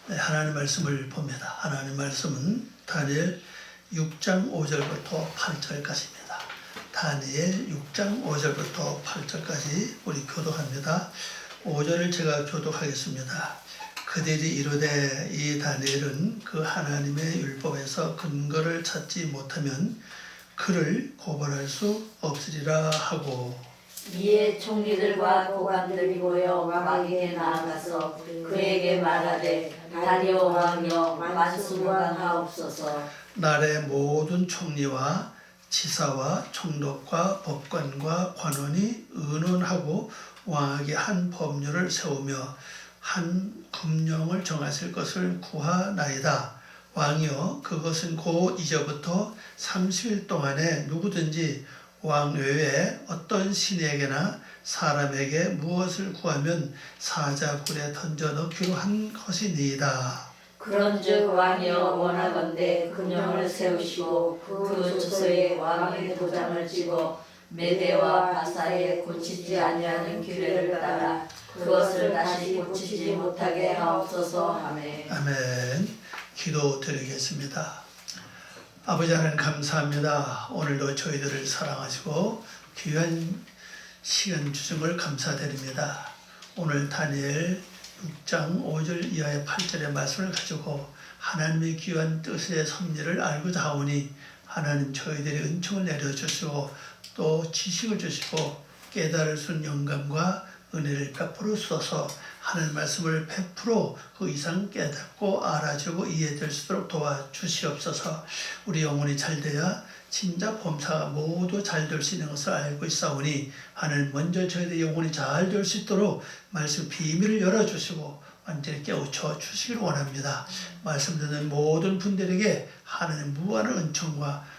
네, 하나님 말씀을 봅니다. 하나님 말씀은 다니엘 6장 5절부터 8절까지입니다. 다니엘 6장 5절부터 8절까지 우리 교독합니다. 5절을 제가 교독하겠습니다. 그들이 이르되 이 다니엘은 그 하나님의 율법에서 근거를 찾지 못하면 그를 고발할 수 없으리라 하고, 이에 총리들과 고관들이 모여 왕에게 나아가서 그에게 말하되 다리오 왕이여 만수무강하옵소서. 나라의 모든 총리와 지사와 총독과 법관과 관원이 의논하고 왕에게 한 법률을 세우며 한 금령을 정하실 것을 구하나이다. 왕이여 그것은 곧 이제부터 30일 동안에 누구든지 왕 외에 어떤 신에게나 사람에게 무엇을 구하면 사자굴에 던져 넣기로 한 것이니이다. 그런즉 왕이여 원하건대 금령을 세우시고 그 조서에 왕의 도장을 찍어 메대와 바사에 고치지 아니하는 규례를 따라 그것을 다시 고치지 못하게 하옵소서. 아멘. 아멘. 기도드리겠습니다. 아버지 하나님 감사합니다. 오늘도 저희들을 사랑하시고 귀한 시간 주심을 감사드립니다. 오늘 다니엘 6장 5절 이하의 8절의 말씀을 가지고 하나님의 귀한 뜻의 섭리를 알고자 하오니 하나님 저희들의 은총을 내려주시고 또 지식을 주시고 깨달을 수 있는 영감과 은혜를 베풀어 주셔서 하나님 말씀을 100% 그 이상 깨닫고 알아주고 이해될 수 있도록 도와주시옵소서. 우리 영혼이 잘돼야 진짜 범사가 모두 잘 될 수 있는 것을 알고 있사오니 하나님 먼저 저희들 영혼이 잘 될 수 있도록 말씀 비밀을 열어주시고 완전히 깨우쳐 주시기를 원합니다. 말씀 듣는 모든 분들에게 하나님 무한한 은총과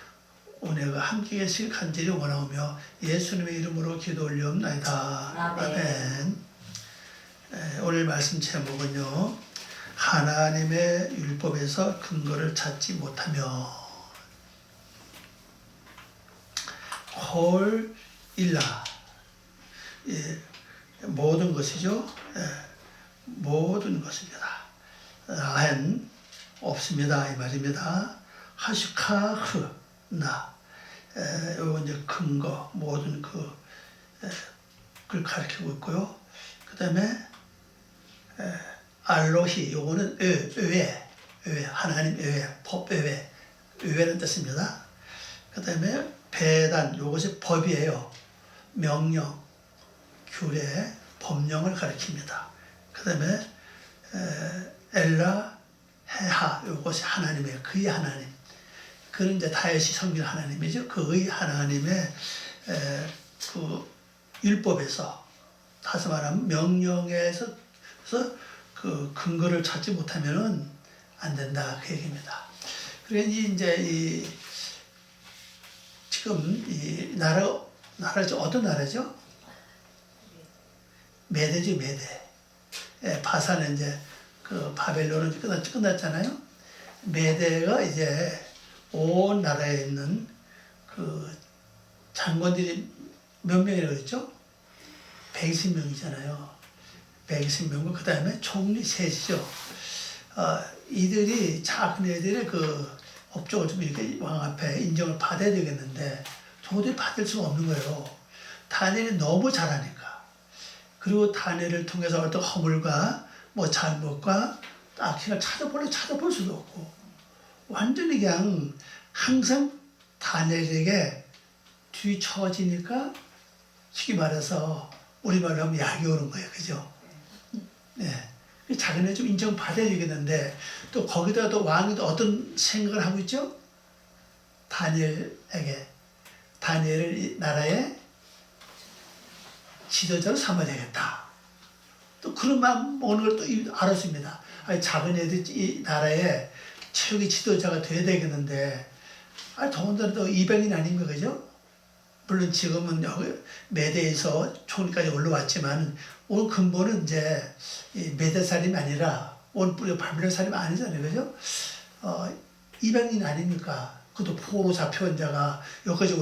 은혜가 함께 계시길 간절히 원하오며 예수님의 이름으로 기도 올리옵나이다. 아멘. 오늘 말씀 제목은요, 하나님의 율법에서 근거를 찾지 못하며 홀 일라, 모든 것이죠. 모든 것입니다. 라hen 없습니다 이 말입니다. 하슈카흐 나, 요거 이제 근거, 모든 그걸 가리키고 있고요. 그 다음에 알로히, 요거는 의회, 하나님 의회, 법 의회, 의회는 뜻입니다. 그 다음에 배단, 요것이 법이에요. 명령, 규례, 법령을 가리킵니다. 그 다음에 엘라, 헤하, 요것이 하나님이에요. 그의 하나님. 그는 이제 다윗이 섬기는 하나님이죠. 그의 하나님의 그 율법에서, 다시 말하면 명령에서 그 근거를 찾지 못하면은 안 된다 그 얘기입니다. 그러니 이제 지금 이 나라죠. 어떤 나라죠? 메대죠, 메대. 바사는 이제 그 바벨론은 끝났잖아요. 메대가 이제 온 나라에 있는 그 장관들이 몇 명이라고 했죠? 120명이잖아요. 120명과 그 다음에 총리 셋이죠. 이들이 작은 애들의 그 업적을 좀 이렇게 왕 앞에 인정을 받아야 되겠는데 도저히 받을 수가 없는 거예요. 다니엘이 너무 잘하니까. 그리고 다니엘을 통해서 어떤 허물과 뭐 잘못과 악행을 찾아볼 수도 없고 완전히 그냥 항상 다니엘에게 뒤처지니까 쉽게 말해서 우리말로 하면 약이 오는 거예요. 그죠? 네. 작은 애 좀 인정받아야 되겠는데 또 거기다 또 왕이 또 어떤 생각을 하고 있죠? 다니엘을 이 나라의 지도자로 삼아야 되겠다. 또 그런 마음 먹는 걸 또 알았습니다. 아니, 작은 애들 이 나라의 최고의 지도자가 돼야 되겠는데, 더군다나 또 200인 아닌가, 그죠? 물론 지금은 여기 메대에서 총리까지 올라왔지만, 오늘 근본은 이제 메대 사람이 아니라, 온 뿌리 바빌론 사람이 아니잖아요, 그죠? 200인 아닙니까? 그것도 포로 잡혀온 자가 여기까지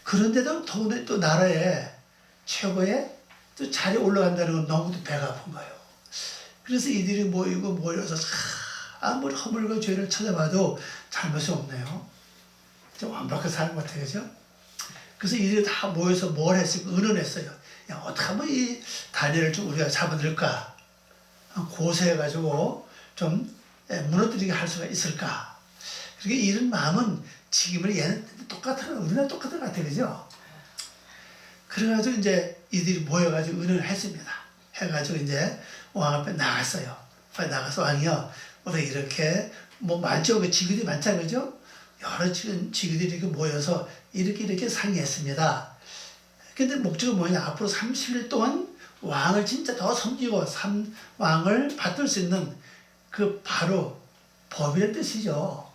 그런데도 더군다나 또 나라의 최고의 또 자리에 올라간다는 건 너무도 배가 아픈 거예요. 그래서 이들이 모여서 아무리 허물고 죄를 찾아봐도 잘못이 없네요. 완벽한 사람 같아요. 그죠? 그래서 이들이 다 모여서 뭘 했을까? 의논했어요. 야, 어떻게 하면 이 다니엘을 좀 우리가 잡아들일까? 고소해가지고 좀 무너뜨리게 할 수가 있을까? 그렇게 이런 마음은 지금은 얘는 우리나라 똑같은 것 같아요. 그죠? 그래가지고 이제 이들이 모여가지고 의논을 했습니다. 해가지고 이제 왕 앞에 나갔어요. 빨리 나가서 왕이요. 우리 이렇게 많죠. 그 직위들이 많잖아요. 그죠? 여러 직위들이 이렇게 모여서 이렇게 상의했습니다. 근데 목적은 뭐냐? 앞으로 30일 동안 왕을 진짜 더 섬기고 왕을 받들 수 있는 그 바로 법이라는 뜻이죠.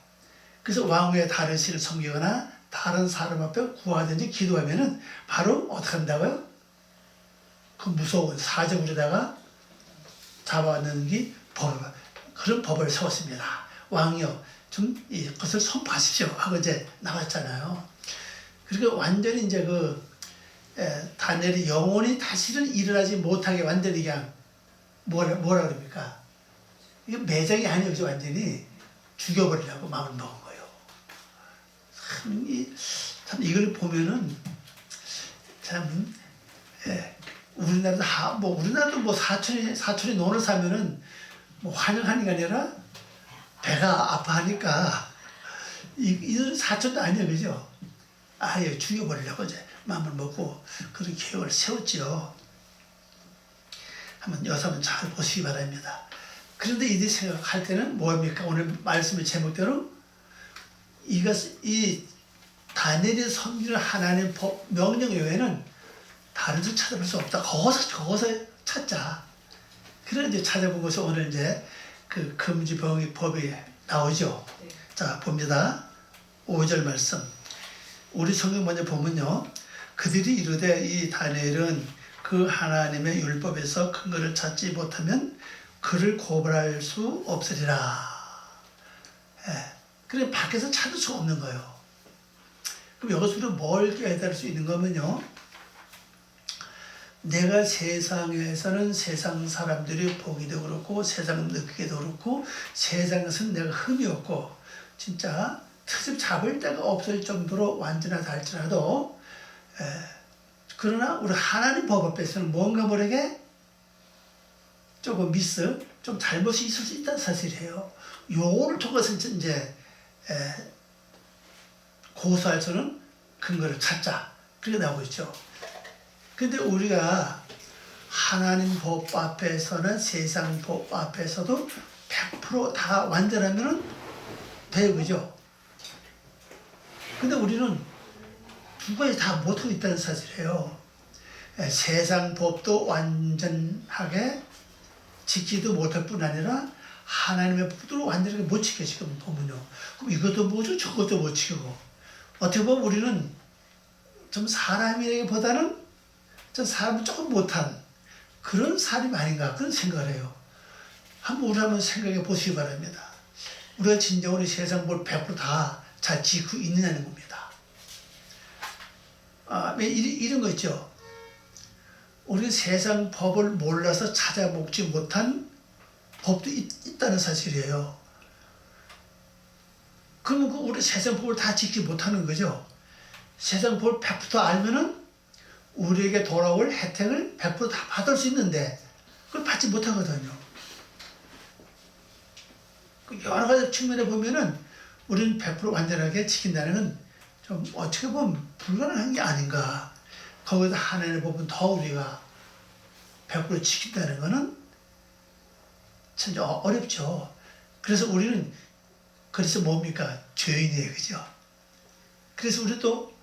그래서 왕 외에 다른 신을 섬기거나 다른 사람 앞에 구하든지 기도하면은 바로 어떻게 한다고요? 그 무서운 사정으로다가 잡아넣는 게 그런 법을 세웠습니다. 왕이요, 좀 이것을 선포하십시오 하고 이제 나왔잖아요. 그러니까 완전히 이제 다니엘이 영원히 다시는 일어나지 못하게 완전히 그냥 뭐라 그럽니까? 이게 매장이 아니에요. 그죠? 완전히 죽여버리려고 마음을 먹은 거예요. 참 이걸 보면은 참 우리나라도 사촌이 논을 사면은 환영하는 게 아니라 배가 아파하니까 이런 사촌도 아니에요. 그죠? 아예 죽여버리려고 이제 마음을 먹고 그런 계획을 세웠죠. 한번 잘 보시기 바랍니다. 그런데 이들이 생각할 때는 뭡니까? 오늘 말씀의 제목대로 이 다니엘이 섬기는 하나님 법 명령 외에는 다른 데 찾아볼 수 없다. 거기서 찾자. 그런 이제 찾아본 것이 오늘 이제 그 금지 법이 나오죠. 네. 자, 봅니다. 5절 말씀. 우리 성경 먼저 보면요. 그들이 이르되 이 다니엘은 그 하나님의 율법에서 근거를 찾지 못하면 그를 고발할 수 없으리라. 그래 밖에서 찾을 수가 없는 거예요. 그럼 여기서 우리가 뭘 깨달을 수 있는 거면요. 내가 세상에서는 세상 사람들이 보기도 그렇고 세상 느끼기도 그렇고 세상에서는 내가 흠이 없고 진짜 트집 잡을 데가 없을 정도로 완전하다 할지라도 그러나 우리 하나님 법 앞에서는 뭔가 모르게 조금 좀 잘못이 있을 수 있다는 사실이에요. 요거를 통해서 이제 고소할 수는 근거를 찾자. 그렇게 나오고 있죠. 근데 우리가 하나님 법 앞에서는 세상 법 앞에서도 100% 다 완전하면은 돼요. 그죠? 근데 우리는 두 가지 다 못하고 있다는 사실이에요. 세상 법도 완전하게 지키지도 못할 뿐 아니라 하나님의 법도 완전하게 못 지켜 지금 보면요. 그럼 이것도 뭐죠? 저것도 못 지키고 어떻게 보면 우리는 좀 사람이라기보다는 좀 사람은 조금 못한 그런 사람이 아닌가 그런 생각을 해요. 우리 한번 생각해 보시기 바랍니다. 우리가 진정으로 세상 법 100% 다 잘 지키고 있느냐는 겁니다. 이런 거 있죠. 우리 세상 법을 몰라서 찾아먹지 못한 법도 있다는 사실이에요. 그러면 우리 세상 법을 다 지키지 못하는 거죠. 세상 법을 100% 알면은 우리에게 돌아올 혜택을 100% 다 받을 수 있는데 그걸 받지 못하거든요. 여러 가지 측면에 보면은 우리는 100% 완전하게 지킨다는 건 좀 어떻게 보면 불가능한 게 아닌가. 거기다 하나님의 법은 더 우리가 100% 지킨다는 거는 참 어렵죠. 그래서 우리는 뭡니까? 죄인이에요. 그죠? 그래서 우리 또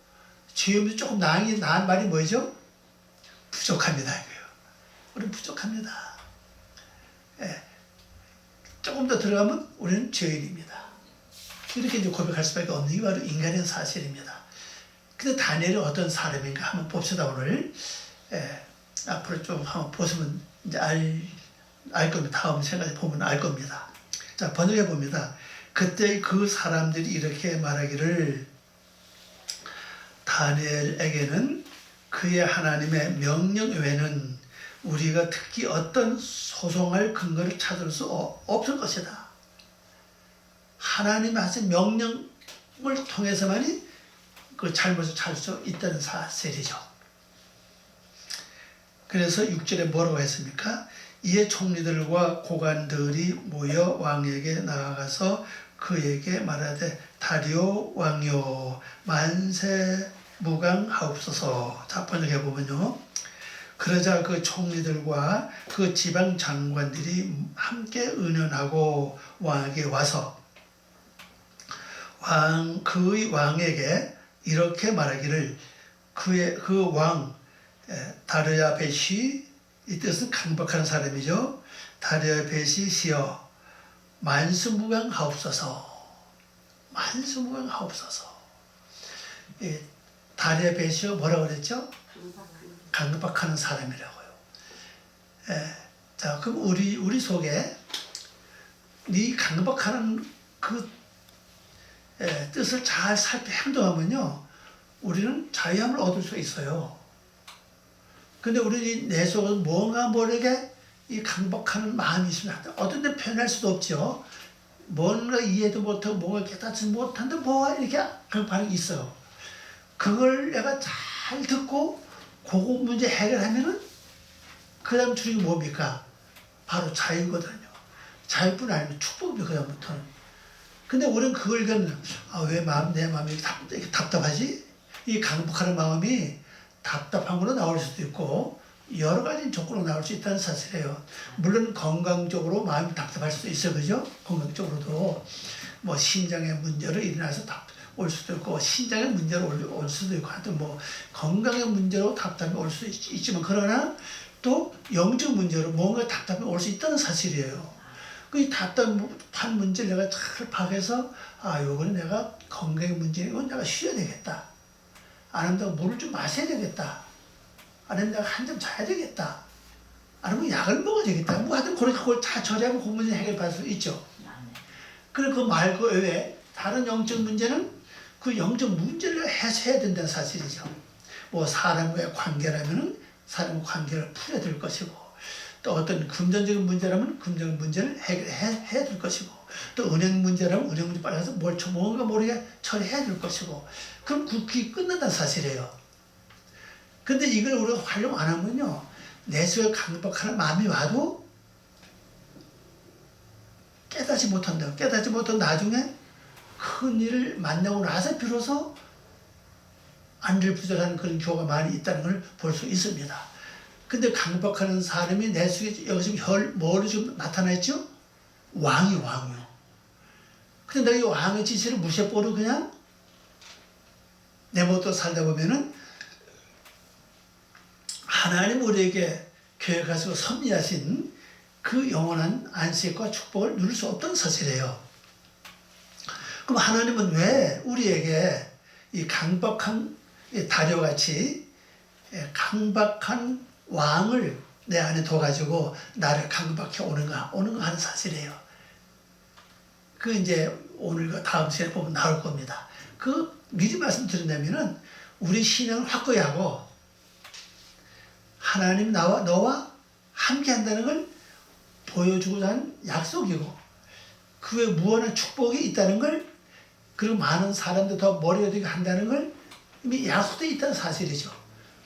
죄인이 조금 나은 말이 뭐죠? 부족합니다. 이거예요. 우리는 부족합니다. 조금 더 들어가면 우리는 죄인입니다. 이렇게 이제 고백할 수밖에 없는 게 바로 인간의 사실입니다. 근데 다니엘이 어떤 사람인가 한번 봅시다. 오늘 앞으로 좀 한번 보시면 이제 알 겁니다. 다음 생각에 보면 알 겁니다. 자, 번역해 봅니다. 그때 그 사람들이 이렇게 말하기를 다니엘에게는 그의 하나님의 명령 외에는 우리가 특히 어떤 소송할 근거를 찾을 수 없을 것이다. 하나님의 하신 명령을 통해서만이 그 잘못을 찾을 수 있다는 사실이죠. 그래서 6절에 뭐라고 했습니까? 이에 총리들과 고관들이 모여 왕에게 나아가서 그에게 말하되 다리오 왕이요 만세 무강하옵소서. 자, 번역해 보면요. 그러자 그 총리들과 그 지방 장관들이 함께 의논하고 왕에게 와서 그의 왕에게 이렇게 말하기를 그 왕 다르야벳이, 이 뜻은 강박하는 사람이죠. 다르야벳이 시여 만수무강하옵소서. 만수무강하옵소서. 다르야벳이 뭐라고 그랬죠? 강박하는 사람이라고요. 자, 그럼 우리 속에 이 강박하는 그 뜻을 잘 살펴 행동하면요, 우리는 자유함을 얻을 수 있어요. 근데 우리 내 속은 뭔가 모르게 이 강박하는 마음이 있으면 어떤 데 표현할 수도 없죠. 뭔가 이해도 못하고 뭔가 깨닫지 못한데 뭐가 이렇게 강박하는 게 있어요. 그걸 내가 잘 듣고 그거 문제 해결하면은 그 다음 주력이 뭡니까? 바로 자유거든요. 자유뿐 아니면 축복이죠, 그 다음부터는. 근데 우리는 그걸 왜 내 마음이 이렇게 답답하지? 이 강박하는 마음이 답답한 걸로 나올 수도 있고 여러 가지 조건으로 나올 수 있다는 사실이에요. 물론 건강적으로 마음이 답답할 수도 있어요. 그죠? 건강적으로도 뭐 신장의 문제로 일어나서 올 수도 있고 신장의 문제로 올 수도 있고 하여튼 뭐 건강의 문제로 답답이 올 수 있지만 그러나 또 영적 문제로 뭔가 답답이 올 수 있다는 사실이에요. 그 답답한 문제를 내가 잘 파악해서 요거는 내가 건강의 문제이건 내가 쉬어야 되겠다. 아니면 내가 물을 좀 마셔야 되겠다. 아니면 내가 한 잔 자야 되겠다. 아니면 약을 먹어야 되겠다. 뭐 하여튼 그걸 다 처리하면 그 문제 해결받을 수 있죠. 그리고 그 말고 외에 다른 영적 문제는 그 영적 문제를 해소해야 된다는 사실이죠. 뭐 사람과의 관계라면은 사람과 관계를 풀어야 될 것이고 또 어떤 금전적인 문제라면 금전적인 문제를 해야 될 것이고 또 은행 문제라면 은행 문제 빨리 가서 뭔가 모르게 처리해야 될 것이고 그럼 그게 끝난다는 사실이에요. 근데 이걸 우리가 활용 안 하면요 내 속에 강박하는 마음이 와도 깨닫지 못한다. 깨닫지 못한 나중에 큰 일을 만나고 나서 비로소 안절부절하는 그런 경우가 많이 있다는 걸 볼 수 있습니다. 근데 강박하는 사람이 내 속에 여기 지금 뭐로 지금 나타나 있죠? 왕이요. 근데 내가 이 왕의 지시를 무시해버리고 그냥 내버려 살다 보면은 하나님 우리에게 계획하시고 섭리하신 그 영원한 안식과 축복을 누릴 수 없다는 사실이에요. 그럼 하나님은 왜 우리에게 이 강박한 다리오같이 강박한 왕을 내 안에 둬가지고 나를 강박해 오는가 하는 사실이에요. 그 이제 오늘 다음 시간에 보면 나올 겁니다. 그 미리 말씀드린다면은 우리 신앙을 확고히 하고 하나님 너와 함께 한다는 걸 보여주고자 하는 약속이고 그 외에 무한한 축복이 있다는 걸 그리고 많은 사람들 더 머리가 되게 한다는 걸 이미 약속되어 있다는 사실이죠.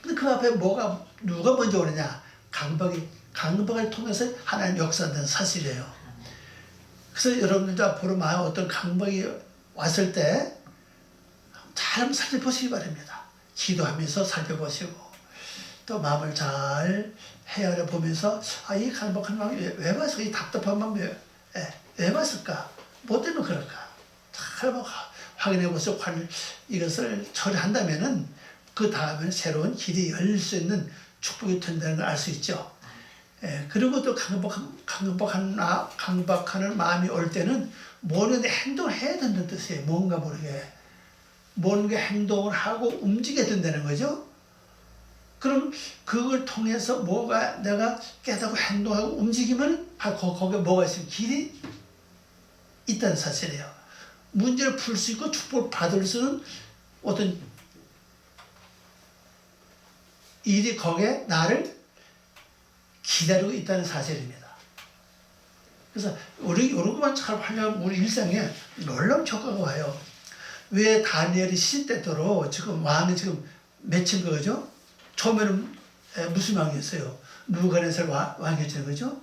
근데 그 앞에 누가 먼저 오느냐? 강박을 통해서 하나님 역사한다는 사실이에요. 그래서 여러분들도 앞으로 만약 어떤 강박이 왔을 때 잘 살펴보시기 바랍니다. 기도하면서 살펴보시고 또 마음을 잘 헤아려 보면서 이 강박한 마음이 왜 왔을까? 이 답답한 마음이 왜 왔을까? 뭐 때문에 그럴까? 잘 확인해 보시고 이것을 처리한다면은 그 다음에는 새로운 길이 열릴 수 있는 축복이 된다는 걸 알 수 있죠. 그리고 또 강박하는 마음이 올 때는 모르는데 행동을 해야 된다는 뜻이에요. 뭔가 모르게 행동을 하고 움직여야 된다는 거죠. 그럼 그걸 통해서 내가 깨닫고 행동하고 움직이면 거기에 뭐가 있으면 길이 있다는 사실이에요. 문제를 풀 수 있고 축복을 받을 수 있는 어떤 일이 거기에 나를 기다리고 있다는 사실입니다. 그래서 우리 이런 것만 잘 활용하면 우리 일상에 놀라운 효과가 와요. 왜 다니엘이 시대때도록 지금 왕이 지금 맺힌 거죠? 처음에는 무슨 왕이었어요? 누부갓네살 왕이었죠, 그죠?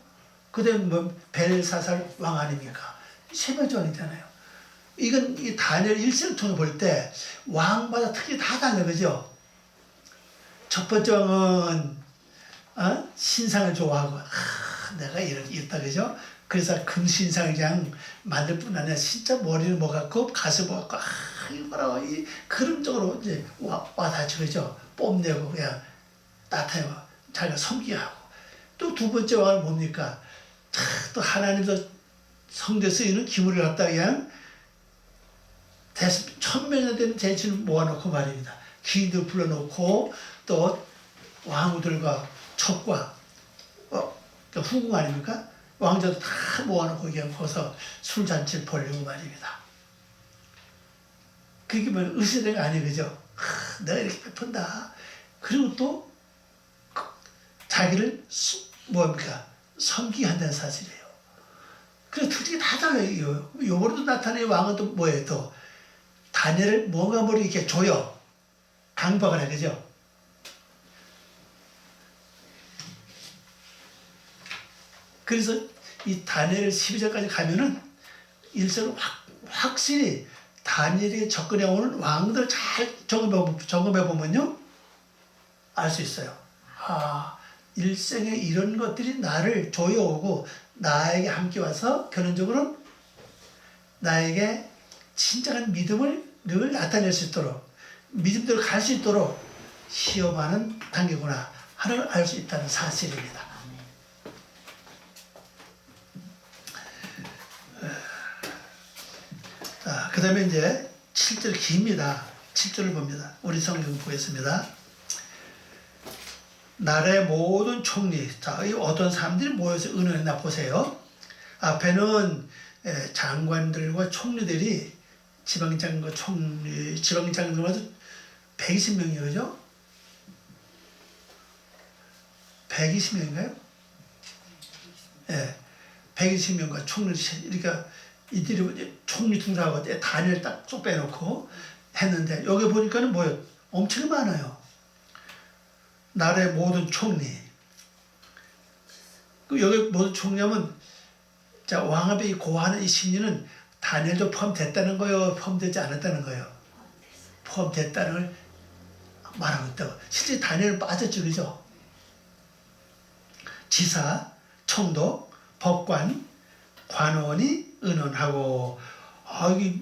그다음에 뭐 벨사살 왕 아닙니까? 세 번째 왕이잖아요. 이건 이 다니엘 일생을 통해 볼 때 왕마다 특히 다 달라, 그죠? 첫 번째 왕은 신상을 좋아하고 내가 이렇다, 그죠? 그래서 금신상을 그냥 만들 뿐 아니라 진짜 머리를 먹었고 가슴 먹었고 이거라고 그런 쪽으로 이제 와닿죠, 그죠? 뽐내고 그냥 나타내고 자기가 섬기게 하고. 또 두 번째 왕은 뭡니까? 또 하나님도 성대 쓰이는 기물을 갖다 그냥 천몇 년 되는 대신을 모아놓고 말입니다. 기인들 불러놓고 또 왕후들과 첩과 후궁 아닙니까? 왕자도 다 모아놓고 그냥 거기서 술잔치를 벌이고 말입니다. 그게 뭐 의식이 아니에요, 그죠? 내가 이렇게 베푼다. 그리고 또 자기를 섬기게 한다는 사실이에요. 그래서 특징이 다 달라요. 요번에도 나타낸 왕은 또 뭐예요? 또 다니엘을 뭔가 모르게 이렇게 조여 강박을 해, 그죠? 그래서 이 다니엘 12절까지 가면은 일생을 확실히 다니엘에게 접근해 오는 왕들 잘 점검해 보면요 알 수 있어요. 일생에 이런 것들이 나를 조여오고 나에게 함께 와서 결론적으로 나에게 진정한 믿음을 늘 나타낼 수 있도록 믿음대로 갈 수 있도록 시험하는 단계구나 하나를 알 수 있다는 사실입니다. 자, 그 다음에 이제 7절 깁니다. 7절을 봅니다. 우리 성경 보겠습니다. 나라의 모든 총리, 자, 어떤 사람들이 모여서 의논했나 보세요. 앞에는 장관들과 총리들이 지방장관과 지방장관들마다 120명이에요, 그죠? 120명인가요? 예, 120명과 총리, 그러니까 이들이 총리 둘하고 단위를 딱 쏙 빼놓고 했는데 여기 보니까는 뭐예요? 엄청 많아요. 나라의 모든 총리. 여기 모든 총리하면 자, 왕업의 고하는 이 심리는 다니엘도 포함됐다는 거예요? 포함되지 않았다는 거예요? 포함됐다는 걸 말하고 있다고. 실제 다니엘은 빠졌죠, 그죠? 지사, 총독, 법관, 관원이 의논하고, 이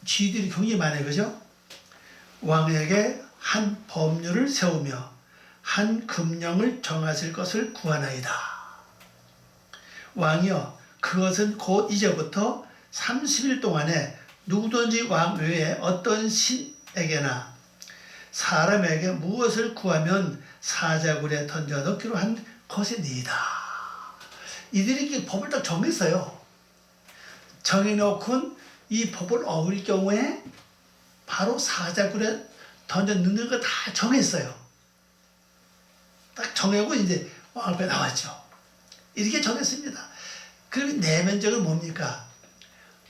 지들이 굉장히 많아요, 그죠? 왕에게 한 법률을 세우며 한 금령을 정하실 것을 구하나이다. 왕이여, 그것은 곧 이제부터 30일 동안에 누구든지 왕 외에 어떤 신에게나 사람에게 무엇을 구하면 사자굴에 던져 넣기로 한 것이니이다. 이들이 이렇게 법을 딱 정했어요. 정해놓고 이 법을 어길 경우에 바로 사자굴에 던져 넣는 거 다 정했어요. 딱 정하고 이제 왕 앞에 나왔죠. 이렇게 정했습니다. 그럼 내면적으로 뭡니까?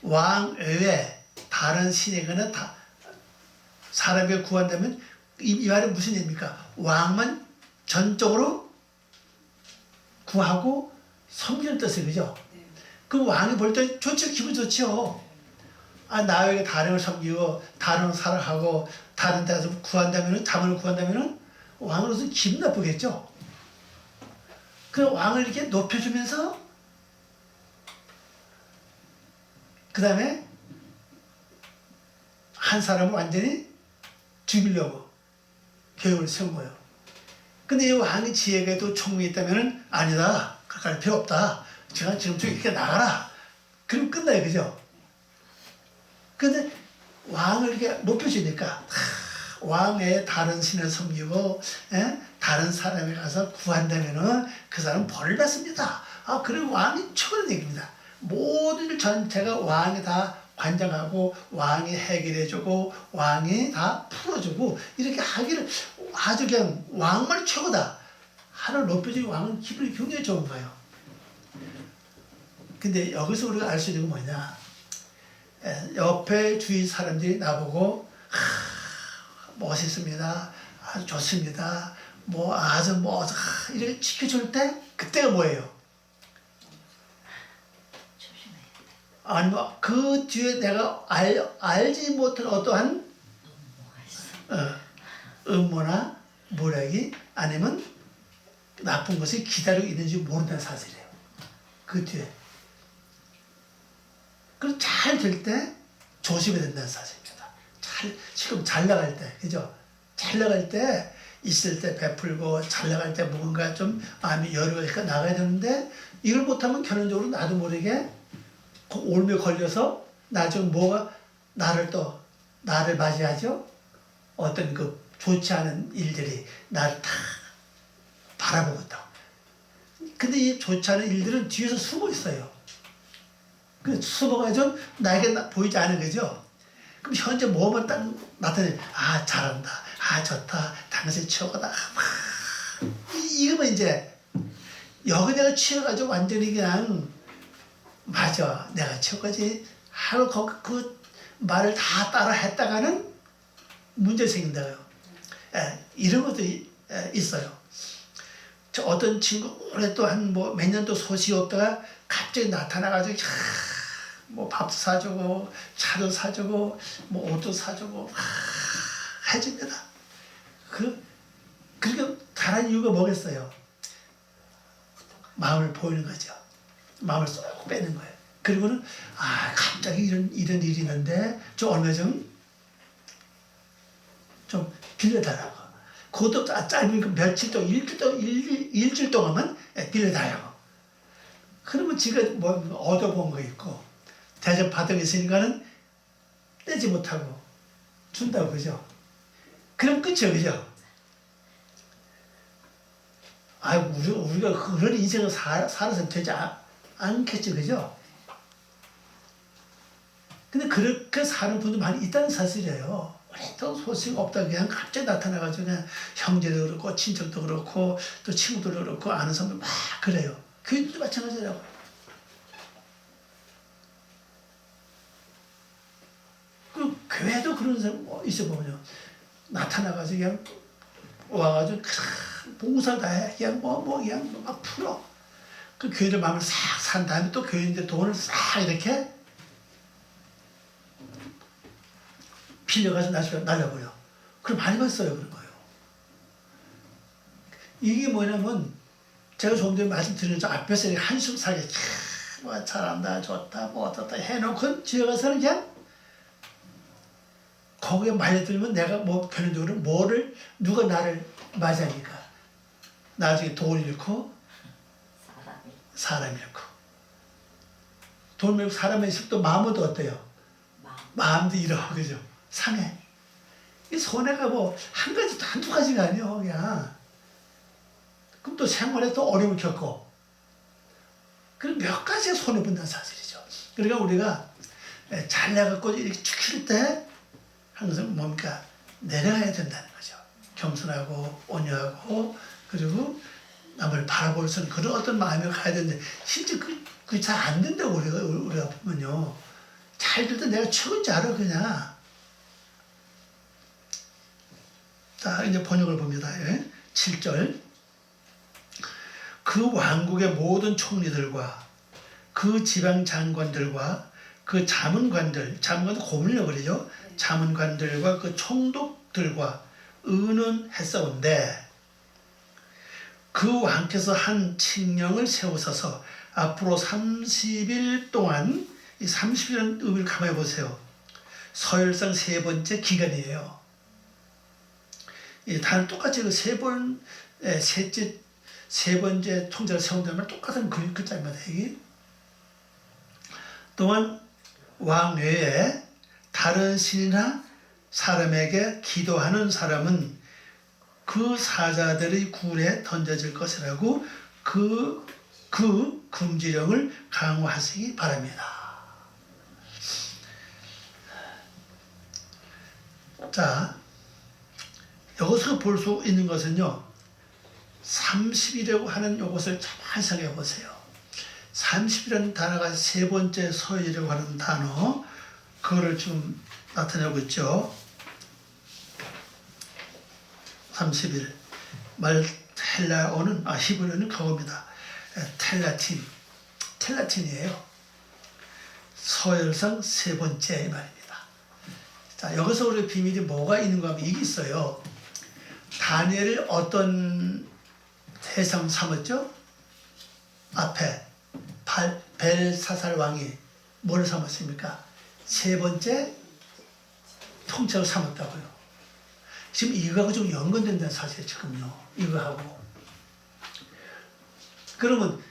왕 외에 다른 신에게나 다 사람에게 구한다면 이 말은 무슨 얘기입니까? 왕만 전적으로 구하고 섬기는 뜻이에요, 그죠? 그 왕이 볼 때 좋죠, 기분 좋죠. 나에게 다른 걸 섬기고 다른 걸 사랑하고 다른 데서 구한다면은 자문을 구한다면은 왕으로서 기분 나쁘겠죠. 그 왕을 이렇게 높여주면서 그 다음에 한 사람을 완전히 죽이려고 계획을 세운 거예요. 근데 이 왕의 지혜에도 총명이 있다면은 아니다. 그럴 필요 없다. 제가 지금쯤 이렇게 나가라. 그럼 끝나요, 그죠? 근데 왕을 이렇게 높여주니까 왕의 다른 신을 섬기고 다른 사람에 가서 구한다면은 그 사람은 벌을 받습니다. 그리고 왕이 최고의 얘기입니다. 모든 일 전체가 왕이 다 관장하고 왕이 해결해주고 왕이 다 풀어주고 이렇게 하기를 아주 그냥 왕만 최고다 하늘 높여주는 왕은 기분이 굉장히 좋은 거예요. 근데 여기서 우리가 알 수 있는 건 뭐냐? 옆에 주위 사람들이 나보고 멋있습니다. 아주 좋습니다. 뭐 아주 뭐 이렇게 지켜줄 때 그때가 뭐예요? 아니면 그 뒤에 내가 알지 못한 어떠한 음모나 모략이 아니면 나쁜 것이 기다리고 있는지 모른다는 사실이에요. 그 뒤에. 그럼 잘 될 때 조심해야 된다는 사실입니다. 지금 잘 나갈 때, 그죠? 잘 나갈 때, 있을 때 베풀고, 잘 나갈 때 뭔가 좀 마음이 여유가 나가야 되는데, 이걸 못하면 결론적으로 나도 모르게 올며 걸려서 나중에 뭐가 나를 맞이하죠? 어떤 그 좋지 않은 일들이 나를 다 바라보고 있다고. 근데 이 좋지 않은 일들은 뒤에서 숨어 있어요. 그 숨어가지고 나에게 보이지 않은 거죠. 그럼 현재 뭐만 딱 나타내, 잘한다, 좋다, 당신 최고다. 이거면 이제 여기 내가 취해가지고 완전히 그냥 맞아, 내가 최고지 하고 그 말을 다 따라 했다가는 문제 생긴다고요. 이런 것도 있어요. 저 어떤 친구 오랫동안 뭐 몇 년도 소식이 없다가 갑자기 나타나가지고 뭐 밥도 사주고 차도 사주고 뭐 옷도 사주고 해줍니다. 그렇게 잘한 이유가 뭐겠어요? 마음을 보이는 거죠. 마음을 쏙 빼는 거예요. 그리고는 갑자기 이런 일이 있는데 저 얼마 좀 빌려달라고. 그것도 짧은 며칠 동안 일주일 동안만 빌려달라고. 그러면 지가 뭐 얻어본 거 있고 대접 받은 게 있으니까는 떼지 못하고 준다고, 그죠? 그럼 끝이요, 그죠? 우리가 그런 인생을 살아서 되지 않겠죠, 그죠? 근데 그렇게 사는 분도 많이 있다는 사실이에요. 오랫동안 소식 없다 그냥 갑자기 나타나가지고 그냥 형제도 그렇고 친척도 그렇고 또 친구들도 그렇고 아는 사람들 막 그래요. 교인들도 마찬가지라고. 그 교회도 그런 사람 있어 보면요. 나타나가지고 그냥 와가지고 봉사 다 해. 그냥 그냥 막 풀어. 그 교인들 마음을 싹 산 다음에 또 교인들 돈을 싹 이렇게 빌려가지고 날려버려. 그럼 많이 봤어요, 그런 거예요. 이게 뭐냐면 제가 조금 전에 말씀드린 저 앞에서 한숨 사게 뭐 잘한다, 좋다, 뭐 어떻다 해놓고 집에 가서는 그냥 거기에 말려들면 내가 뭐 결론적으로 누가 나를 맞이하니까 나중에 돈 잃고 사람 잃고 돈 잃고 사람 잃고 또 마음도 어때요? 마음도 잃어, 그죠? 상해. 이 손해가 뭐 한 가지, 한두 가지가 아니에요, 그냥. 그럼 또 생활에 또 어려움을 겪고. 그럼 몇 가지의 손해본다는 사실이죠. 그러니까 우리가 잘 나가고 이렇게 지킬 때 항상 뭡니까? 내려가야 된다는 거죠. 겸손하고 온유하고 그리고 남을 바라볼 수 있는 그런 어떤 마음을 가야 되는데 실제 그게 잘 안 된다고 우리가 보면요. 잘 될 때 내가 최고인 줄 알아, 그냥. 자, 이제 번역을 봅니다. 7절. 그 왕국의 모든 총리들과 그 지방 장관들과 그 자문관들 고문이라고 그러죠. 자문관들과 그 총독들과 의논했사온데 그 왕께서 한 칙령을 세우셔서 앞으로 30일 동안 이 30일은 의미를 가만히 보세요. 서열상 세 번째 기간이에요. 다른 똑같이 그 세 번째 통제를 세운다면 똑같은 글자입니다. 이게. 또한 왕 외에 다른 신이나 사람에게 기도하는 사람은 그 사자들의 굴에 던져질 것이라고 그 금지령을 강화하시기 바랍니다. 자, 여기서 볼 수 있는 것은요, 30이라고 하는 이것을 잘 해석해 보세요. 30이라는 단어가 세 번째 서열이라고 하는 단어, 그거를 지금 나타내고 있죠. 30일. 헬라어는, 히브리어는 그겁니다. 텔라틴이에요. 서열상 세 번째 이 말입니다. 자, 여기서 우리 비밀이 뭐가 있는가 하면 이게 있어요. 다니엘을 어떤 대상 삼았죠? 앞에 벨사살 왕이 뭘 삼았습니까? 세 번째 통째로 삼았다고요. 지금 이거하고 좀 연관된다는 사실이에요. 지금요. 이거하고. 그러면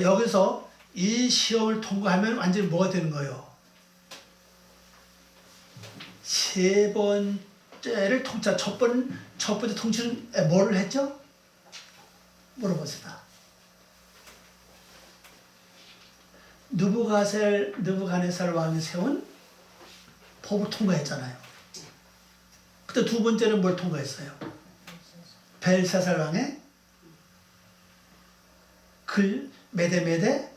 여기서 이 시험을 통과하면 완전히 뭐가 되는 거예요? 세 번째를 통짜 첫 번째 통치는 뭐를 했죠? 물어봅시다. 느부갓네살 왕이 세운 법을 통과했잖아요. 그때 두 번째는 뭘 통과했어요? 벨사살 왕의 글, 메데메데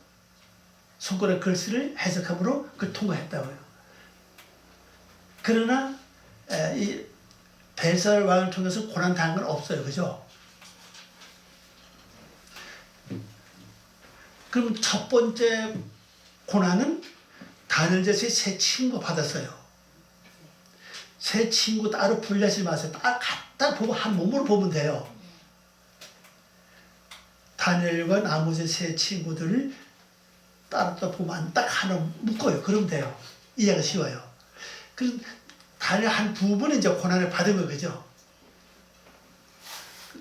손가락 글씨를 해석함으로 그걸 통과했다고요. 그러나 이 벨사살 왕을 통해서 고난 당한 건 없어요. 그죠? 그럼 첫 번째 고난은 다니엘제스의 새 친구 받았어요. 새 친구 따로 분리하지 마세요. 딱 갖다 보고 한 몸으로 보면 돼요. 다니엘과 나머지 새 친구들을 따로 보면 딱 하나 묶어요. 그러면 돼요. 이해가 쉬워요. 그럼 다니엘 한 부분은 이제 고난을 받은 거죠.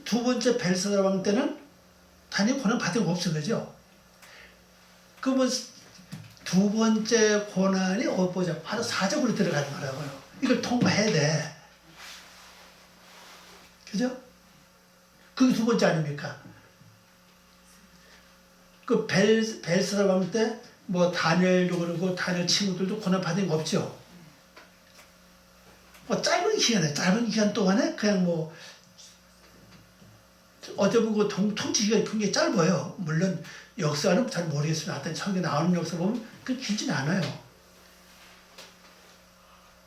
두 번째 벨사살 왕 때는 다니엘 고난 받은 거 없어. 그죠? 그러면 두 번째 고난이 보자. 바로 사적으로 들어가는 거라고요. 이걸 통과해야 돼. 그죠? 그게 두 번째 아닙니까? 그 벨사살 왕 때 뭐 다니엘도 그러고 다니엘 친구들도 고난 받은 거 없죠? 뭐 짧은 기간 동안에 그냥 뭐 어떻게 보면 그 통치 기간이 굉장히 짧아요. 물론 역사는 잘 모르겠습니다. 하여튼 성경에 나오는 역사 보면 그 길지는 않아요.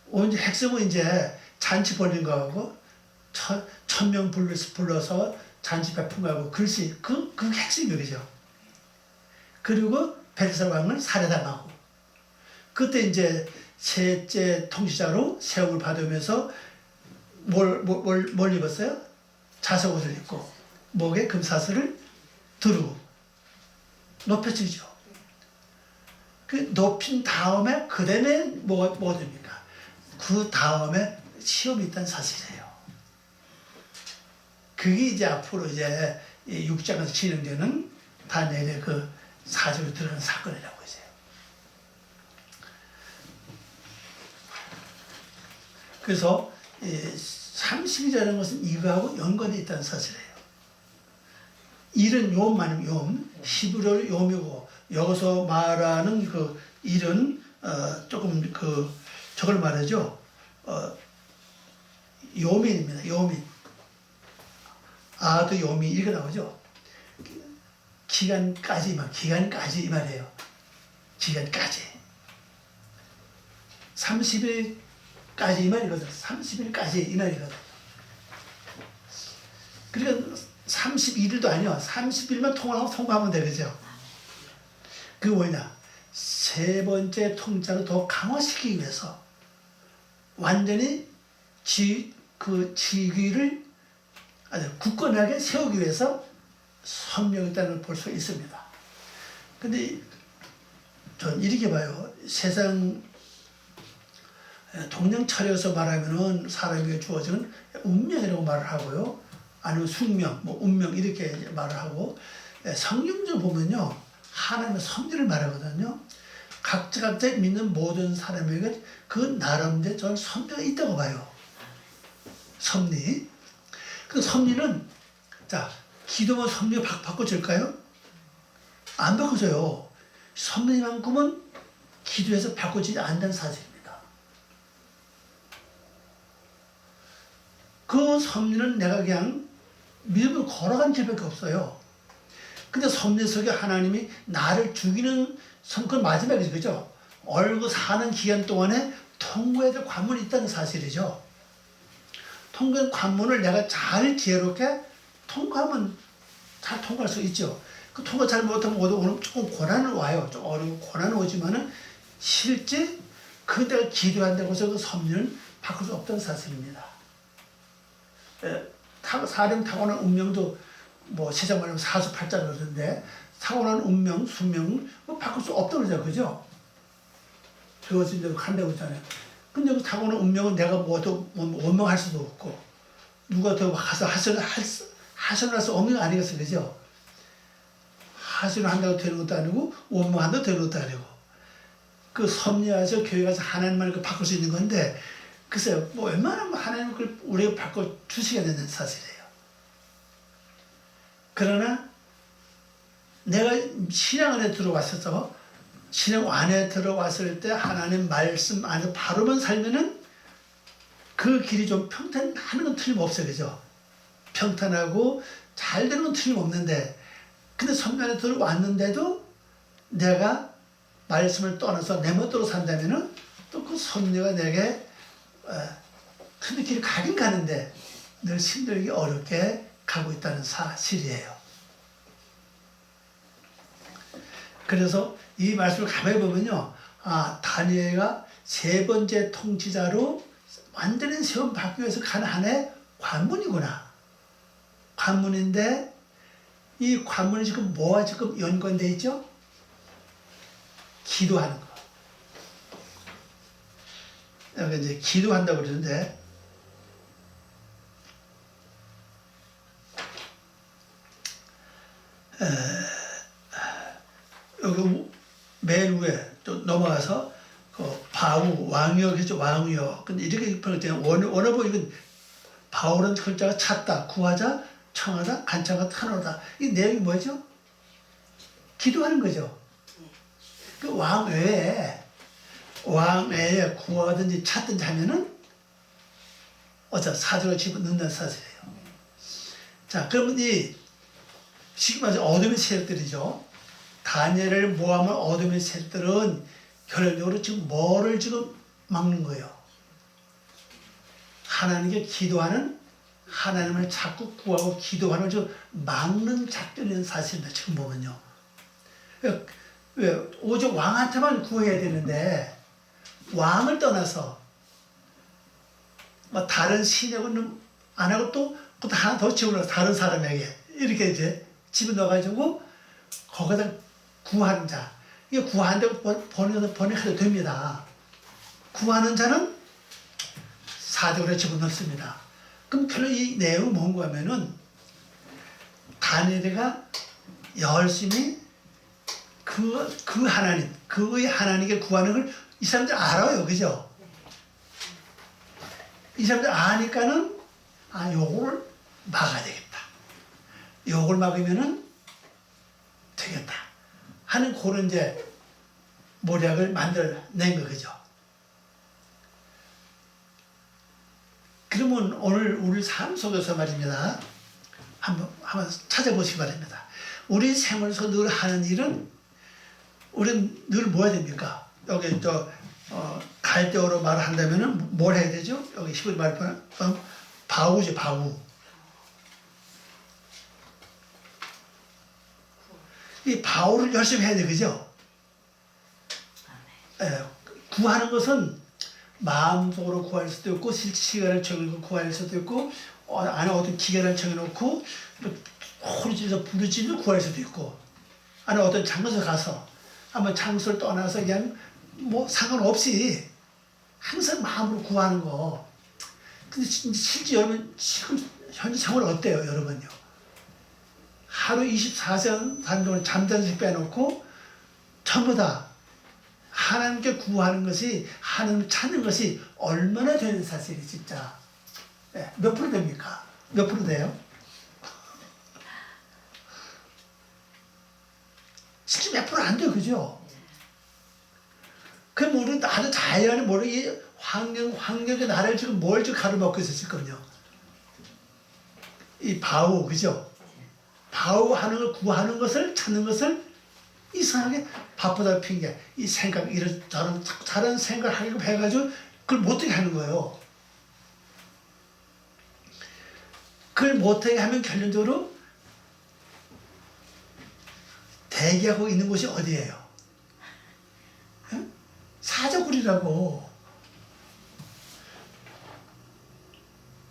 오늘 핵심은 이제 잔치 벌린 거하고 1000명 불러서 잔치 베푼 거하고 글씨 그 핵심이죠. 그리고 벨사살 왕을 살해당하고 그때 이제 셋째 통치자로 세움을 받으면서 뭘 입었어요? 자석옷을 입고 목에 금사슬을 두르고 높여주죠. 그 높인 다음에 그 다음에 뭐 됩니까? 그 다음에 시험이 있다는 사실이에요. 그게 이제 앞으로 이제 6장에서 진행되는 다니엘의 그 사주로 들어가는 사건이라고 이제. 그래서 30이라는 것은 이거하고 연관이 있다는 사실이에요. 일은 요음만 요 히브리어로 요음이고 여기서 말하는 그 일은 조금 저걸 말하죠. 요민입니다. 요민. 아도 요민 이렇게 나오죠. 기간까지 이 말이에요. 기간까지. 30일까지 이 말이거든. 30일까지 이 말이거든. 그러니까 31일도 아니요. 30일만 통과하면 되겠죠. 그게 뭐냐? 세 번째 통짜로 더 강화시키기 위해서 완전히 직위를 아주 굳건하게 세우기 위해서 선명했다는 걸 볼 수 있습니다. 근데 전 이렇게 봐요. 세상 동양 차려서 말하면은 사람에게 주어지는 운명이라고 말을 하고요. 아니면 숙명, 뭐 운명 이렇게 말을 하고 성경적으로 보면요. 하나님의 섭리를 말하거든요. 각자 믿는 모든 사람에게 그 나름대로 저는 섭리가 있다고 봐요. 섭리. 그 섭리는 자 기도만 섭리 바꿔줄까요? 안 바꿔줘요. 섭리만큼은 기도해서 바꿔지지 않는다는 사실입니다. 그 섭리는 내가 그냥 믿음으로 걸어간 길밖에 없어요. 근데 섭리 속에 하나님이 나를 죽이는 그건 마지막이죠. 그죠? 얼고 사는 기간 동안에 통과해야 될 관문이 있다는 사실이죠. 통과한 관문을 내가 잘 지혜롭게 통과하면 잘 통과할 수 있죠. 그 통과 잘 못하면 오늘 조금 고난은 와요. 좀 어려운 고난은 오지만은 실제 그 내가 기도한다고 해서 그 섭리는 바꿀 수 없다는 사실입니다. 사령 타고난 운명도 뭐 세상 말하면 사수팔자 그러던데 타고난 운명, 수명을 뭐 바꿀 수 없다고 그러죠. 그죠? 주어진 대로 간다고 했잖아요. 근데 그 타고난 운명은 내가 뭐도 원망할 수도 없고 누가 더 가서 하선할 수 없는 거 아니겠어요. 그죠? 하선을 한다고 되는 것도 아니고 원망한다고 되는 것도 아니고 그 섭리해서 교회 가서 하나님만을 바꿀 수 있는 건데 글쎄요. 뭐 웬만하면 하나님은 그걸 우리가 바꿔 주시게 되는 사실이에요. 그러나 내가 신앙 안에 들어왔어서 신앙 안에 들어왔을 때 하나님 말씀 안에 바로만 살면은 그 길이 좀 평탄하는 건 틀림없어요. 그죠? 평탄하고 잘 되는 건 틀림없는데 근데 섭리 안에 들어왔는데도 내가 말씀을 떠나서 내 멋대로 산다면은 또 그 섭리가 내게 큰 길을 가긴 가는데 늘 힘들게 어렵게 가고 있다는 사실이에요. 그래서 이 말씀을 가만히 보면요. 다니엘가 세 번째 통치자로 완전히 세움 받기 위해서 간 한 해 관문이구나. 관문인데 이 관문이 지금 뭐와 지금 연관되어 있죠? 기도하는 거. 여기 이제 기도한다고 그러는데 여기 맨 위에 또 넘어가서 그 바우 왕이여겠죠. 왕이여. 근데 이렇게 표현했잖아요. 원어보 이건 바울은 글자가 찾다, 구하자, 청하다, 간청하다, 탄호다. 이 내용이 뭐죠? 기도하는 거죠. 그 왕 외에 구하든지 찾든지 하면은 사주로 집어넣는 사실이에요. 자, 그러면 이 쉽게 말해서 어둠의 세력들이죠. 다니엘을 모함한 어둠의 세력들은 결론적으로 지금 뭐를 지금 막는 거예요? 하나님께 기도하는 하나님을 자꾸 구하고 기도하는 좀 막는 작전인 사실입니다. 지금 보면요. 왜 오직 왕한테만 구해야 되는데 왕을 떠나서 뭐 다른 신역은 안 하고 또 하나 더 집어넣어서 다른 사람에게 이렇게 이제 집어넣어가지고 거기다 구하는 자. 이게 구한다고 번역해도 됩니다. 구하는 자는 사적으로 집어넣습니다. 그럼 결론 이 내용은 뭔가 하면은 다니엘이가 열심히 그 하나님, 그의 하나님께 구하는 걸 이 사람들 알아요. 그죠? 이 사람들 아니까는 요걸 막아야 되겠다. 요걸 막으면은 되겠다. 하는 그런 이제 모략을 만들어낸 거, 그죠? 그러면 오늘 우리 삶 속에서 말입니다. 한번 찾아보시기 바랍니다. 우리 생활에서 늘 하는 일은 우리는 늘 뭐 해야 됩니까? 여기 갈대어로 말한다면은 뭘 해야 되죠? 여기 히브리 말로는 바우죠, 바우. 이 바우를 열심히 해야 돼, 그죠? 구하는 것은 마음속으로 구할 수도 있고 실제 시간을 정해놓고 구할 수도 있고 안에 어떤 기간을 정해놓고 소리질러서 부르짖어 구할 수도 있고 안에 어떤 장소에 가서 한번 장소를 떠나서 그냥 뭐 상관없이 항상 마음으로 구하는 거. 근데 실제 여러분 지금 현재 생활 어때요, 여러분요? 하루 24시간 동안 잠자는 빼놓고 전부 다 하나님께 구하는 것이 하나님을 찾는 것이 얼마나 되는 사실이 진짜 몇 프로 됩니까? 몇 프로 돼요? 실제 몇 프로 안 돼요, 그죠? 그럼 우리는 나도 자연히 모르게 환경이 나를 지금 뭘 지금 가로막고 있었을 거요. 이 바우, 그죠? 바우하는 걸 구하는 것을 찾는 것을 이상하게 바쁘다 핑계, 이 생각, 이런 다른 생각을 하려고 해가지고 그걸 못하게 하는 거예요. 그걸 못하게 하면 결론적으로 대기하고 있는 곳이 어디예요? 응? 사저굴이라고.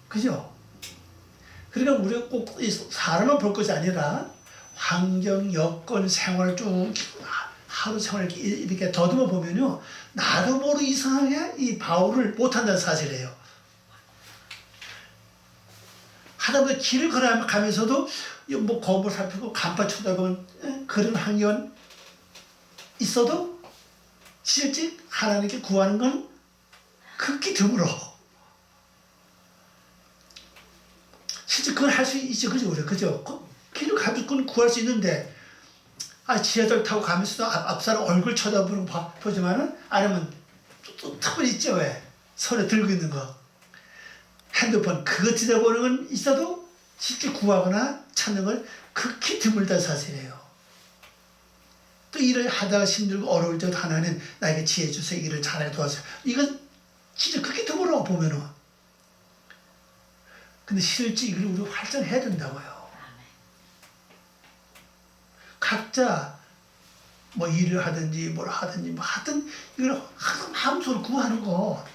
그죠? 그러니까 우리가 꼭 사람만 볼 것이 아니라 환경, 여건, 생활을 쭉 하루 생활을 이렇게 더듬어 보면요, 나도 모르게 이상하게 이 바울을 못한다는 사실이에요. 하다보다 길을 걸어가면서도 뭐 거울 살피고 간판 쳐다보는 그런 환경이 있어도 실제 하나님께 구하는 건 극히 드물어. 실제 그걸 할 수 있죠, 그죠? 우리 그죠? 길을 가면서 그건 구할 수 있는데, 지하철 타고 가면서도 앞사람 얼굴 쳐다보는 거 보지만은, 아니면 또 틈은 있죠, 왜? 손에 들고 있는 거. 핸드폰, 그거 지내보는 건 있어도 실제 구하거나 찾는 건 극히 드물다는 사실이에요. 또 일을 하다가 힘들고 어려울 때도 하나님 나에게 지혜 주세요. 일을 잘하게 도와주세요. 이건 진짜 극히 드물어, 보면은. 근데 실제 이걸 우리가 활성해야 된다고요. 각자 뭐 일을 하든지 뭘 하든지 뭐 하든 이걸 마음속으로 구하는 거.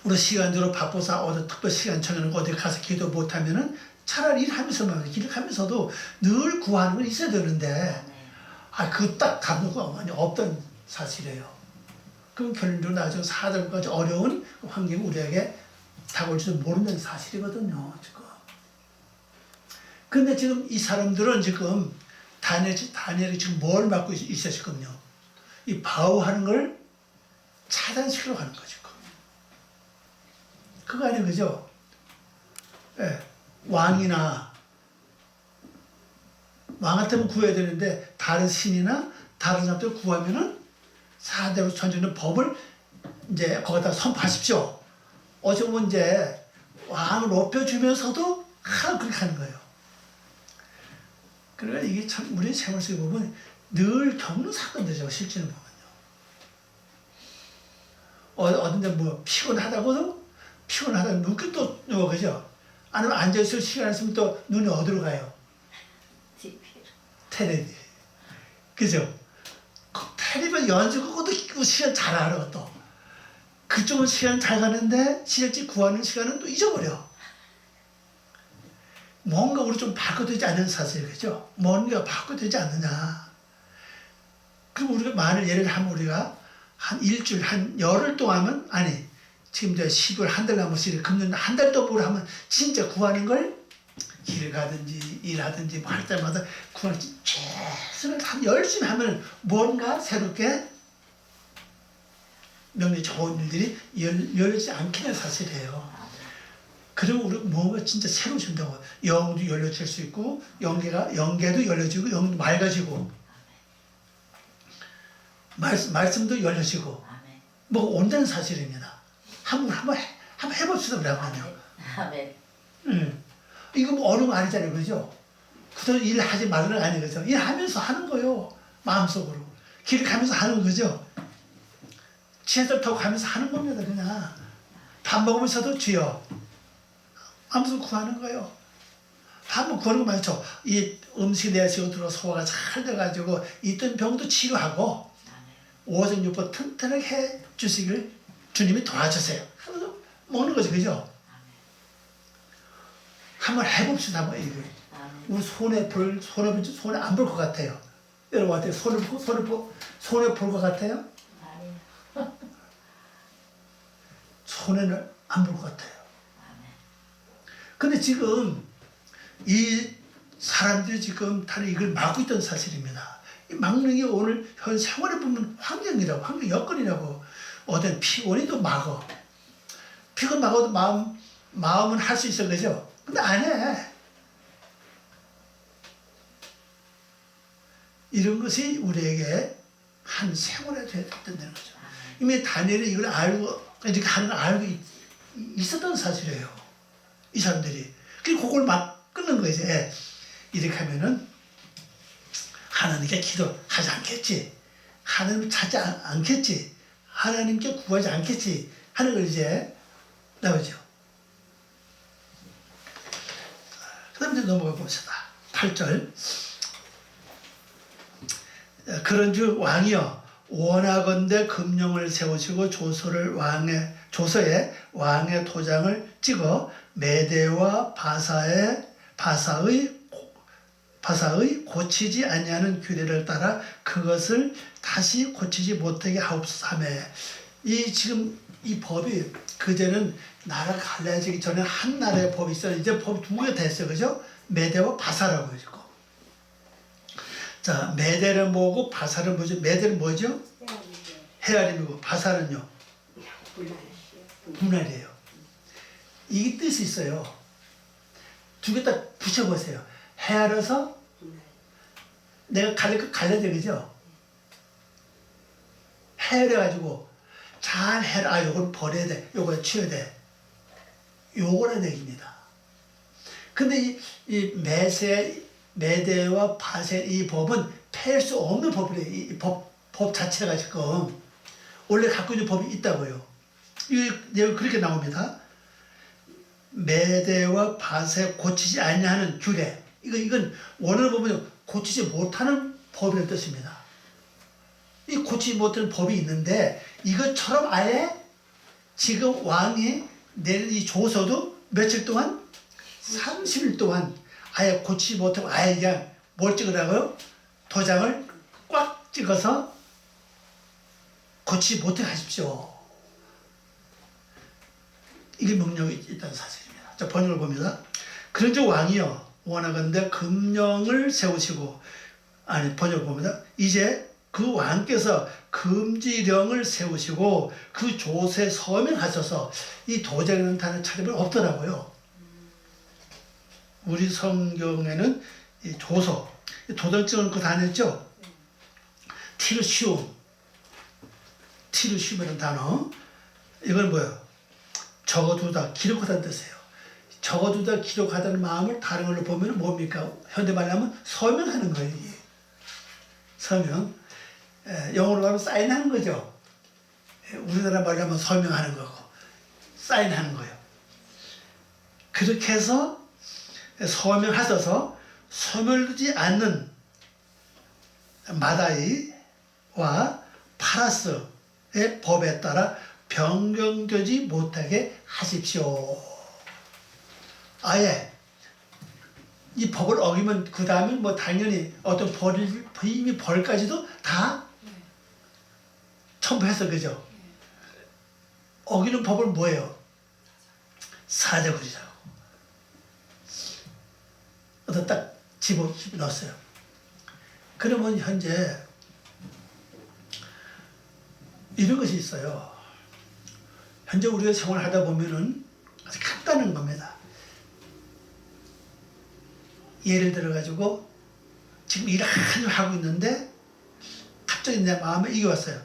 우리 시간대로 바빠서 어디 특별 시간 정해놓고 어디 가서 기도 못하면은 차라리 일하면서만 길을 가면서도 늘 구하는 건 있어야 되는데, 그거 딱 감동가 많이 없던 사실이에요. 그럼 결론적으로 나중에 사들까지 어려운 환경이 우리에게 다가올 줄 모르는 사실이거든요, 지금. 근데 지금 이 사람들은 지금 다니엘이 지금 뭘 맡고 있어요, 지금요? 이 바우하는 걸 차단시키려고 하는 거죠. 그거 아니에요, 그죠? 예, 왕한테만 구해야 되는데 다른 신이나 다른 사람들 구하면은 사대로 전주는 법을 이제 거기다 선포하십시오. 어제 보면 이제 왕을 높여주면서도 그렇게 하는 거예요. 그러니까 이게 참 우리 생활 속에 보면 늘 겪는 사건들이죠, 실제는 보면요. 어딘데 뭐 피곤하다가 눈이 또 누워, 그죠? 아니면 앉아있을 시간 있으면 또 눈이 어디로 가요? 텔레비. 그죠? 텔레비 연주하고도 시간 잘 알아, 또. 그쪽은 시간 잘 가는데 실제 구하는 시간은 또 잊어버려. 뭔가 우리 좀 바꿔되지 않는 사실, 그죠? 뭔가 바꿔되지 않느냐. 그럼 우리가 만일 예를 들면 우리가 한 일주일, 한 열흘 동안은, 지금 이제 12월 한 달 남았으니 금년 한 달 동안 하면 진짜 구하는 걸 길을 가든지 일하든지 뭐 할 때마다 구하는 최선을 다 열심히 하면 뭔가 새롭게 명리 좋은 일들이 열리지 않게 된 사실이에요. 그리고 우리 뭔가 진짜 새로워진다고. 영도 열려질 수 있고, 영계도 열려지고, 영도 맑아지고, 말씀도 열려지고, 뭐 온다는 사실입니다. 한번 해봅시다, 우리 한번요. 아멘. 이거 뭐 어려운 거 아니잖아요, 그죠? 그래서 일하지 말라는 거 아니에요, 그죠? 일하면서 하는 거요, 마음속으로. 길 가면서 하는 거죠. 지하철 타고 가면서 하는 겁니다, 그냥. 밥 먹으면서도 주여 하면서 구하는 거예요. 밥 먹고 구하는 거 많죠. 이 음식이 내 속으로 들어 소화가 잘 돼가지고 있던 병도 치료하고 오전 육보 튼튼하게 해 주시길 주님이 도와주세요. 하면서 먹는 거죠, 그죠? 한번 해봅시다, 한번 이거. 우리 손에 안 볼 것 같아요. 여러분 어때요? 손에 볼 것 같아요? 손에는 안 볼 것 같아요. 근데 지금 이 사람들이 지금 다들 이걸 막고 있던 사실입니다. 이 막는 게 오늘 현 생활에 보면 환경 여건이라고. 어떤 피곤이도 막어. 피곤 막아도 마음은 할 수 있어, 그죠? 근데 안 해. 이런 것이 우리에게 한 생활이 됐다는 거죠. 이미 다니엘이 이걸 알고, 이렇게 하는 걸 알고 있었던 사실이에요. 이 사람들이. 그걸 막 끊는 거지. 이렇게 하면은 하나님께 기도하지 않겠지. 하나님 찾지 않겠지. 하나님께 구하지 않겠지. 하는 걸 이제 나오죠. 그 다음에 넘어가 봅시다. 8절. 그런즉 왕이여 원하건대 금령을 세우시고 조서에 왕의 도장을 찍어 메대와 바사의 고치지 아니하는 규례를 따라 그것을 다시 고치지 못하게 하옵소서 하며, 이 지금 이 법이 그전에는 나라가 갈라지기 전에 한 나라의 법이 있어요. 이제 법이 두 개가 됐어요. 그죠? 메대와 바사라고 해지고. 자, 메대는 뭐고 바사는 뭐죠? 메대는 뭐죠? 헤아림이고 바사는요? 분할이에요. 이게 뜻이 있어요. 두 개 다 붙여보세요. 헤아려서 내가 갈려야 되죠? 헤아려가지고 잘 헤아려. 아, 요걸 버려야 돼. 요걸 치워야 돼. 요거라는 얘기입니다. 근데 이 메대와 바세 이 법은 폐할 수 없는 법이래요. 이 법 자체가 지금 원래 갖고 있는 법이 있다고요. 이 내용 그렇게 나옵니다. 메대와 바세 고치지 아니하는 규례. 이건 원어를 보면 고치지 못하는 법이라는 뜻입니다. 이 고치지 못하는 법이 있는데 이것처럼 아예 지금 왕이 내린 이 조서도 며칠 동안 30일 동안 아예 고치지 못하고 아예 그냥 뭘 찍으라고요? 도장을 꽉 찍어서 고치지 못하게 하십시오. 이게 명령이 있다는 사실입니다. 자, 번역을 봅니다. 그런즉 왕이여 원하건대 금령을 세우시고, 아니 번역을 봅니다. 이제 그 왕께서 금지령을 세우시고 그 조서에 서명하셔서, 이 도장이라는 단어 찾으면 없더라고요. 우리 성경에는 이 조서, 도장 찍은 그 단어 있죠? 티르시움이라는 단어. 이건 뭐예요? 적어두다, 기록하다는 뜻이에요. 적어두다, 기록하다는 마음을 다른 걸로 보면 뭡니까? 현대말로 하면 서명하는 거예요. 이게. 서명. 영어로 하면 사인하는 거죠. 우리나라 말로 하면 서명하는 거고 사인하는 거예요. 그렇게 해서 서명하셔서 소멸되지 않는 마다이와 파라스의 법에 따라 변경되지 못하게 하십시오. 아예 이 법을 어기면 그 다음에 뭐 당연히 어떤 이미 벌까지도 다 첨부해서, 그죠? 어기는 법은 뭐예요? 사자굴이라고. 어떤 딱 집어넣었어요. 그러면 현재 이런 것이 있어요. 현재 우리가 생활하다 보면은 아주 간단한 겁니다. 예를 들어가지고 지금 일을 한줄 하고 있는데 갑자기 내 마음에 이게 왔어요.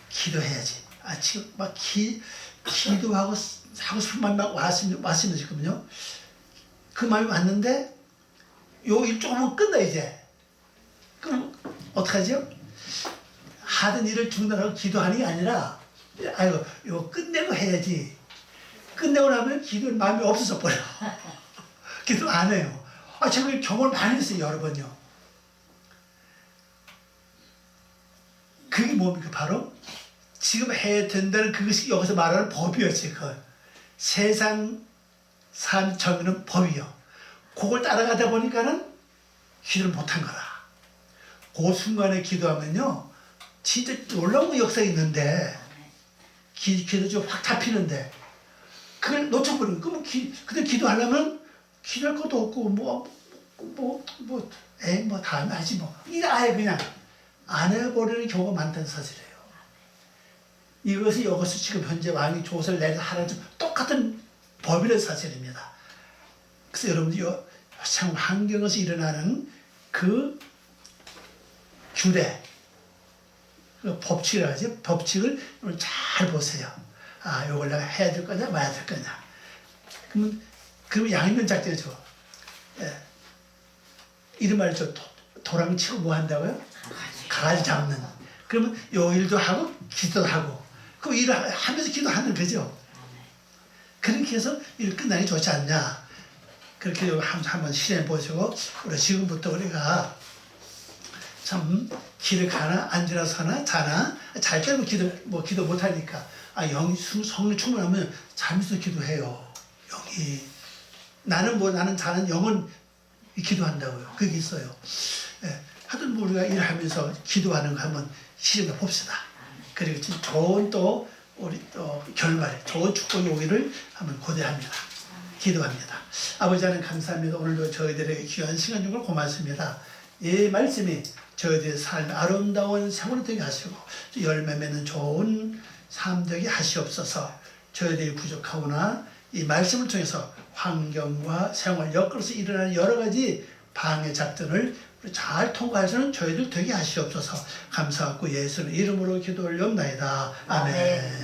기도해야지. 아, 지금 막 기도하고 하고 싶은 마음이 막 왔으면 지금요. 그 마음이 왔는데 요 일 조금만 끝나 이제. 그럼 어떡하죠? 하던 일을 중단하고 기도하는 게 아니라, 아이고 이거 끝내고 해야지. 끝내고 나면 기도할 마음이 없어져 버려. 기도 안 해요. 아, 제가 경험을 많이 했어요. 여러 번요. 그게 뭡니까? 바로 지금 해야 된다는 그것이 여기서 말하는 법이었지. 그 세상 삶 정의는 법이요. 그걸 따라가다 보니까는 기도를 못한 거라. 그 순간에 기도하면요, 진짜 놀라운 역사가 있는데, 기도 좀 확 잡히는데, 그걸 놓쳐버리는 거예요. 그럼 근데 기도하려면 기도할 것도 없고, 다음에 하지 뭐. 이래 아예 그냥 안 해버리는 경우가 많다는 사실이에요. 이것이 여기서 지금 현재 왕이 조서를 내서 하는 똑같은 법이라는 사실입니다. 그래서 여러분들이 참 환경에서 일어나는 그 규례, 그 법칙이라고 하죠. 법칙을 잘 보세요. 아, 이걸 내가 해야 될 거냐, 마야 될 거냐. 그러면 그러면 양면 작전이죠. 예. 이런 말이죠. 도랑치고 뭐 한다고요? 가지 잡는. 그러면 요 일도 하고 기도도 하고 그 일을 하면서 기도하는 거죠. 그렇게 해서 일 끝나기 좋지 않냐. 그렇게 한번 실행해 보시고 우리 지금부터 우리가 참 길을 가나 앉으나 서나 자나 잘 때도 기도 못 하니까 성령 충만하면 잠시도 기도해요. 영이 나는 자는 영은 기도한다고요. 그게 있어요. 예, 하여튼 뭐 우리가 일하면서 기도하는 거 한번 시험해 봅시다. 그리고 좋은 또 우리 또 결말, 좋은 축복이 오기를 한번 고대합니다. 기도합니다. 아버지 하나님 감사합니다. 오늘도 저희들에게 귀한 시간 준 걸 고맙습니다. 이 말씀이 저희들의 삶 아름다운 생활이 되게 하시고 열매 맺는 좋은 삶 되게 하시옵소서. 저희들이 부족하거나 이 말씀을 통해서 환경과 생활, 엮어서 일어나는 여러 가지 방해 작전을 잘 통과해서는 저희들 되게 하시옵소서. 감사하고 예수의 이름으로 기도 올려옵나이다. 아멘.